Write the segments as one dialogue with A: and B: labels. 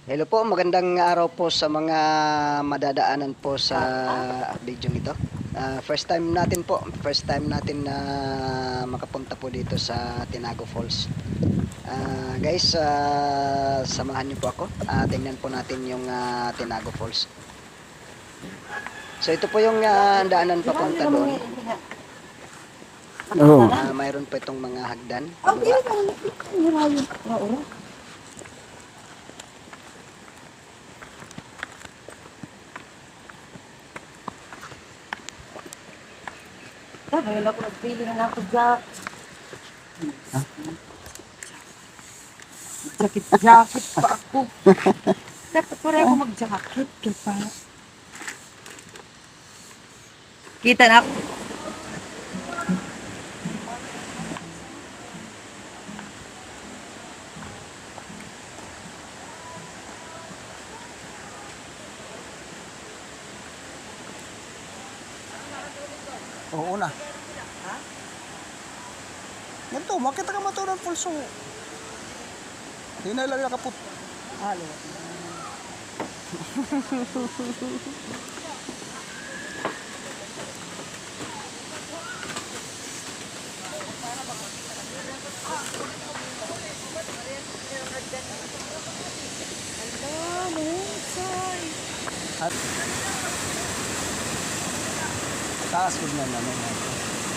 A: Hello po, magandang araw po sa mga madadaanan po sa video ito. First time natin na makapunta po dito sa Tinago Falls. Guys, samahan niyo po ako. Tingnan po natin yung Tinago Falls. So ito po yung daanan papunta doon.
B: Oo.
A: Mayroon po itong mga hagdan.
C: Ngayon ako nagpili na ako jacket. Jacket pa ako. Dapat pare ako mag-jacket. Kaya pa. Kita na ako.
B: Oo na. Ganito, makita ka matunan pulso. Hindi na lang nakaput.
C: Halo.
B: At taas ko na naman.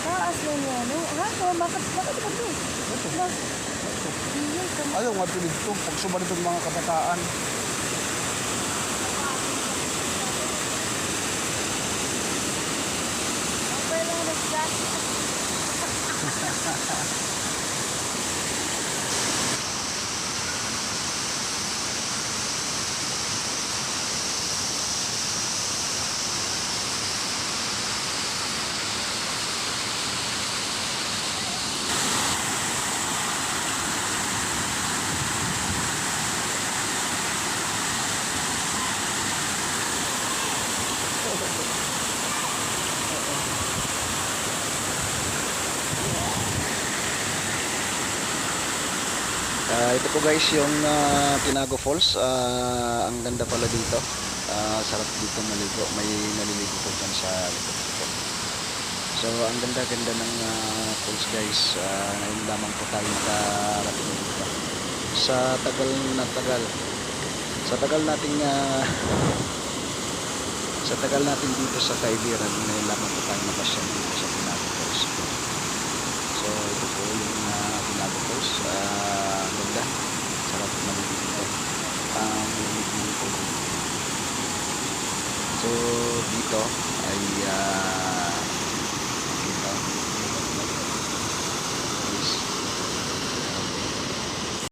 C: Taas na niya, no? Bakit ba ito?
B: Ayaw nga pilig ito. Pag suman itong mga kabataan.
A: Ito po guys yung Tinago Falls. Ang ganda pala dito. Sarap dito maligo. May naliligo po dyan sa likod ko. So ang ganda-ganda ng falls guys. Ngayon lamang po tayo nakarating dito. Sa tagal na tagal. Sa tagal nating sa tagal natin dito sa Kaibiran, ngayon lamang po tayo napasyal dito sa Tinago Falls. So ito po yung Tinago Falls. Ang ganda. Sarap maligo dito. Ang ligo po. So dito ay